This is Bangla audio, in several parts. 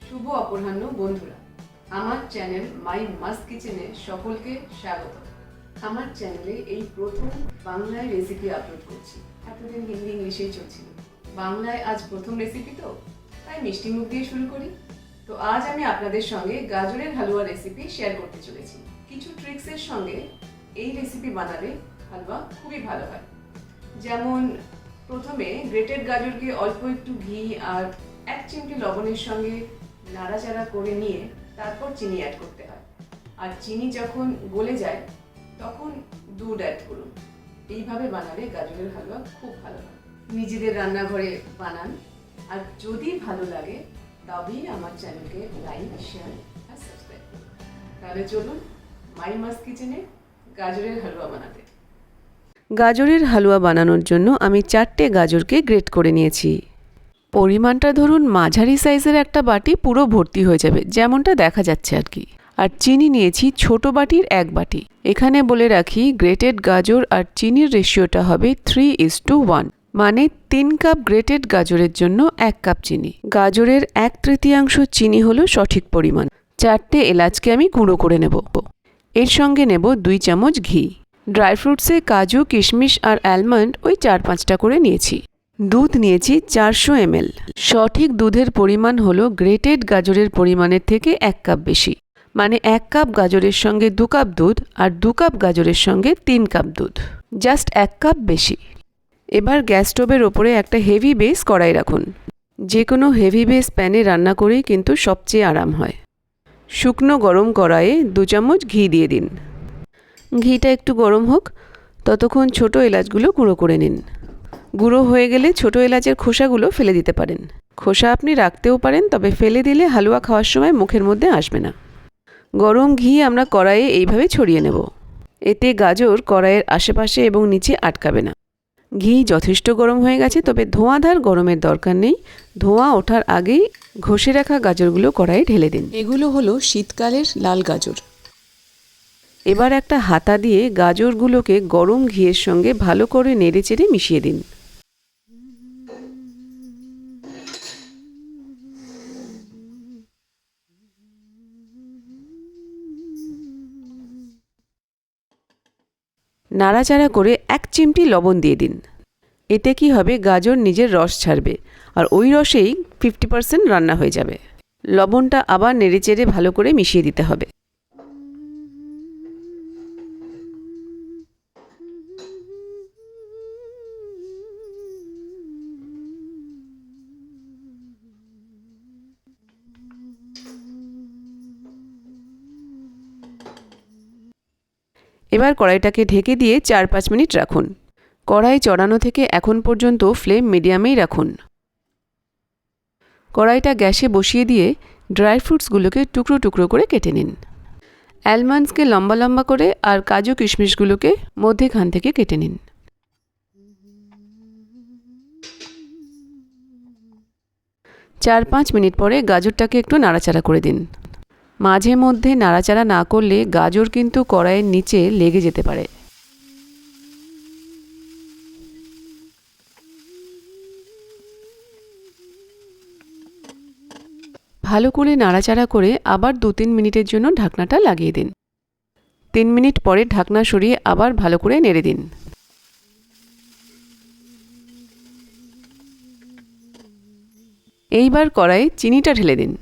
শুভ অপরাহ্ন বন্ধুরা, আমার চ্যানেল মাই মাস্ট কিচেনে সকলকে স্বাগত। আমার চ্যানেলে এই প্রথম বাংলায় রেসিপি আপলোড করছি। এতদিন হিন্দি ইংলিশেই চলছিল, বাংলায় আজ প্রথম রেসিপি, তো তাই মিষ্টি মুখ দিয়ে শুরু করি। তো আজ আমি আপনাদের সঙ্গে গাজরের হালুয়া রেসিপি শেয়ার করতে চলেছি। কিছু ট্রিক্সের সঙ্গে এই রেসিপি বানালে হালুয়া খুবই ভালো হয়। যেমন প্রথমে গ্রেটেড গাজরকে অল্প একটু ঘি আর 1 চিমটি লবণের সঙ্গে নাড়াচাড়া করে নিয়ে তারপর চিনি অ্যাড করতে হয়। আর চিনি যখন গলে যায় তখন দুধ অ্যাড করুন। এইভাবে বানালে গাজরের হালুয়া খুব ভালো হয়। নিজেদের রান্নাঘরে বানান, আর যদি ভালো লাগে তবেই আমার চ্যানেলকে লাইক, শেয়ার আর সাবস্ক্রাইব করুন। তাহলে চলুন মাই মাস্ট কিচেনে গাজরের হালুয়া বানাতে। গাজরের হালুয়া বানানোর জন্য আমি 4টে গাজরকে গ্রেট করে নিয়েছি। পরিমাণটা ধরুন মাঝারি সাইজের একটা বাটি পুরো ভর্তি হয়ে যাবে, যেমনটা দেখা যাচ্ছে আর কি। আর চিনি নিয়েছি ছোট বাটির 1 বাটি। এখানে বলে রাখি, গ্রেটেড গাজর আর চিনির রেশিওটা হবে 3:1, মানে 3 কাপ গ্রেটেড গাজরের জন্য 1 কাপ চিনি। গাজরের 1/3 চিনি হলো সঠিক পরিমাণ। 4টে এলাচকে আমি গুঁড়ো করে নেব। এর সঙ্গে নেব 2 চামচ ঘি। ড্রাই ফ্রুটসে কাজু, কিশমিশ আর অ্যালমন্ড ওই 4-5টা করে নিয়েছি। দুধ নিয়েছি 400 ml। সঠিক দুধের পরিমাণ হলো গ্রেটেড গাজরের পরিমাণের থেকে 1 কাপ বেশি, মানে 1 কাপ গাজরের সঙ্গে 2 কাপ দুধ, আর 2 কাপ গাজরের সঙ্গে 3 কাপ দুধ, জাস্ট 1 কাপ বেশি। এবার গ্যাস স্টোভের ওপরে একটা হেভি বেস কড়াই রাখুন। যে কোনো হেভি বেস প্যানে রান্না করেই কিন্তু সবচেয়ে আরাম হয়। শুকনো গরম কড়াইয়ে 2 চামচ ঘি দিয়ে দিন। ঘিটা একটু গরম হোক, ততক্ষণ ছোট এলাচগুলো গুঁড়ো করে নিন। গুঁড়ো হয়ে গেলে ছোট এলাচের খোসাগুলো ফেলে দিতে পারেন। খোসা আপনি রাখতেও পারেন, তবে ফেলে দিলে হালুয়া খাওয়ার সময় মুখের মধ্যে আসবে না। গরম ঘি আমরা কড়াইয়ে এইভাবে ছড়িয়ে নেব। এতে গাজর কড়াইয়ের আশেপাশে এবং নিচে আটকাবে না। ঘি যথেষ্ট গরম হয়ে গেছে, তবে ধোঁয়াধার গরমের দরকার নেই। ধোঁয়া ওঠার আগেই ঘষে রাখা গাজরগুলো কড়াইয়ে ঢেলে দিন। এগুলো হলো শীতকালের লাল গাজর। এবার একটা হাতা দিয়ে গাজরগুলোকে গরম ঘিয়ের সঙ্গে ভালো করে নেড়েচেড়ে মিশিয়ে দিন। নাড়াচাড়া করে 1 চিমটি লবণ দিয়ে দিন। এতে কি হবে, গাজর নিজের রস ছাড়বে, আর ওই রসেই 50% রান্না হয়ে যাবে। লবণটা আবার নেড়েচেড়ে ভালো করে মিশিয়ে দিতে হবে। এবার কড়াইটাকে ঢেকে দিয়ে 4-5 মিনিট রাখুন। কড়াই চড়ানো থেকে এখন পর্যন্ত ফ্লেম মিডিয়ামেই রাখুন। কড়াইটা গ্যাসে বসিয়ে দিয়ে ড্রাই ফ্রুটসগুলোকে টুকরো টুকরো করে কেটে নিন। অ্যালমন্ডসকে লম্বা লম্বা করে, আর কাজু কিশমিশগুলোকে মধ্যেখান থেকে কেটে নিন। চার 5 মিনিট পরে গাজরটাকে একটু নাড়াচাড়া করে দিন। মাঝে মধ্যে নাড়াচাড়া না করলে গাজর কিন্তু কড়াইয়ের নিচে লেগে যেতে পারে। ভালো করে নাড়াচাড়া করে আবার 2-3 মিনিটের জন্য ঢাকনাটা লাগিয়ে দিন। 3 মিনিট পরে ঢাকনা সরিয়ে আবার ভালো করে নেড়ে দিন। এইবার কড়াইয়ে চিনিটা ঢেলে দিন।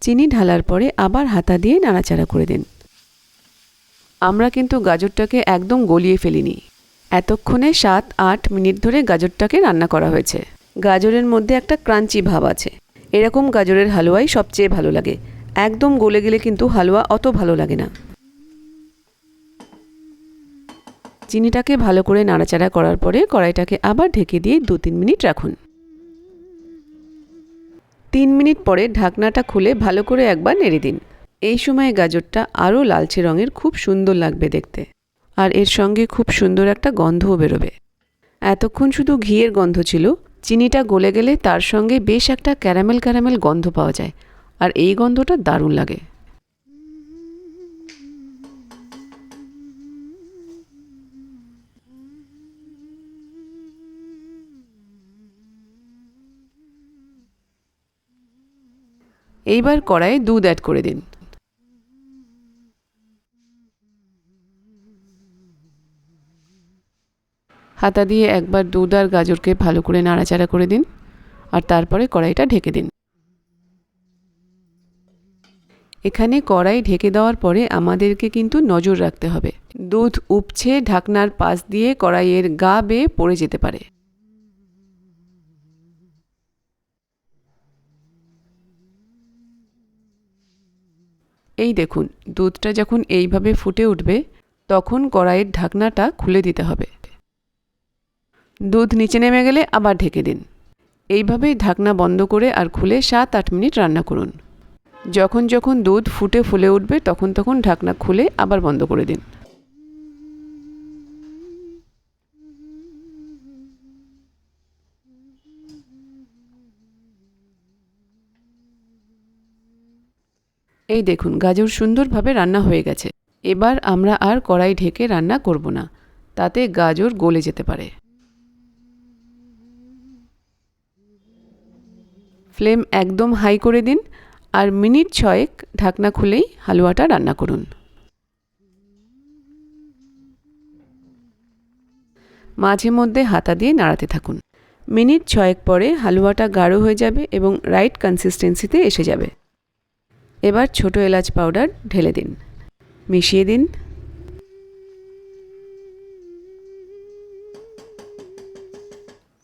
চিনি ঢালার পরে আবার হাতা দিয়ে নাড়াচাড়া করে দিন। আমরা কিন্তু গাজরটাকে একদম গলিয়ে ফেলিনি। এতক্ষণে 7-8 মিনিট ধরে গাজরটাকে রান্না করা হয়েছে। গাজরের মধ্যে একটা ক্রাঞ্চি ভাব আছে। এরকম গাজরের হালুয়াই সবচেয়ে ভালো লাগে। একদম গলে গেলে কিন্তু হালুয়া অত ভালো লাগে না। চিনিটাকে ভালো করে নাড়াচাড়া করার পরে কড়াইটাকে আবার ঢেকে দিয়ে 2-3 মিনিট রাখুন। 3 মিনিট পরে ঢাকনাটা খুলে ভালো করে একবার নেড়ে দিন। এই সময় গাজরটা আরও লালচে রঙের, খুব সুন্দর লাগবে দেখতে। আর এর সঙ্গে খুব সুন্দর একটা গন্ধও বেরোবে। এতক্ষণ শুধু ঘিয়ের গন্ধ ছিল, চিনিটা গলে গেলে তার সঙ্গে বেশ একটা ক্যারামেল ক্যারামেল গন্ধ পাওয়া যায়, আর এই গন্ধটা দারুণ লাগে। এইবার কড়াইয়ে দুধ অ্যাড করে দিন। হাতা দিয়ে একবার দুধ আর গাজরকে ভালো করে নাড়াচাড়া করে দিন, আর তারপরে কড়াইটা ঢেকে দিন। এখানে কড়াই ঢেকে দেওয়ার পরে আমাদেরকে কিন্তু নজর রাখতে হবে, দুধ উপচে ঢাকনার পাশ দিয়ে কড়াইয়ের গা বেয়ে পড়ে যেতে পারে। এই দেখুন, দুধটা যখন এইভাবে ফুটে উঠবে তখন কড়াইয়ের ঢাকনাটা খুলে দিতে হবে। দুধ নিচে নেমে গেলে আবার ঢেকে দিন। এইভাবেই ঢাকনা বন্ধ করে আর খুলে 7-8 মিনিট রান্না করুন। যখন যখন দুধ ফুটে ফুলে উঠবে তখন তখন ঢাকনা খুলে আবার বন্ধ করে দিন। এই দেখুন, গাজর সুন্দরভাবে রান্না হয়ে গেছে। এবার আমরা আর কড়াই ঢেকে রান্না করব না, তাতে গাজর গলে যেতে পারে। ফ্লেম একদম হাই করে দিন আর মিনিট 6 ঢাকনা খুলেই হালুয়াটা রান্না করুন। মাঝে মধ্যে হাতা দিয়ে নাড়াতে থাকুন। মিনিট 6 পরে হালুয়াটা গাঢ় হয়ে যাবে এবং রাইট কনসিস্টেন্সিতে এসে যাবে। এবার ছোট এলাচ পাউডার ঢেলে দিন, মিশিয়ে দিন।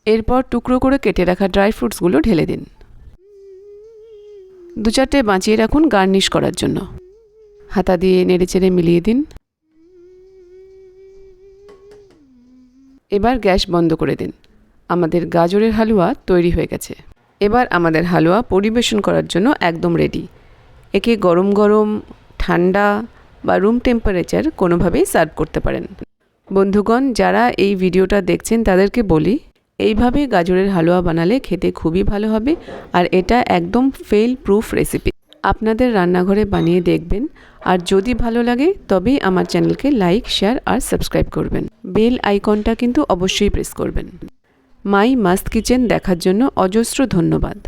এরপর টুকরো করে কেটে রাখা ড্রাই ফ্রুটসগুলো ঢেলে দিন। 2-4টে বাঁচিয়ে রাখুন গার্নিশ করার জন্য। হাতা দিয়ে নেড়েচেড়ে মিলিয়ে দিন। এবার গ্যাস বন্ধ করে দিন। আমাদের গাজরের হালুয়া তৈরি হয়ে গেছে। এবার আমাদের হালুয়া পরিবেশন করার জন্য একদম রেডি। একে গরম গরম, ঠান্ডা বা রুম টেম্পারেচার কোনোভাবেই সার্ভ করতে পারেন। বন্ধুগণ, যারা এই ভিডিওটা দেখছেন তাদেরকে বলি, এইভাবে গাজরের হালুয়া বানালে খেতে খুবই ভালো হবে, আর এটা একদম ফেল প্রুফ রেসিপি। আপনাদের রান্নাঘরে বানিয়ে দেখবেন, আর যদি ভালো লাগে তবেই আমার চ্যানেলকে লাইক, শেয়ার আর সাবস্ক্রাইব করবেন। বেল আইকনটা কিন্তু অবশ্যই প্রেস করবেন। মাই মাস্ট কিচেন দেখার জন্য অজস্র ধন্যবাদ।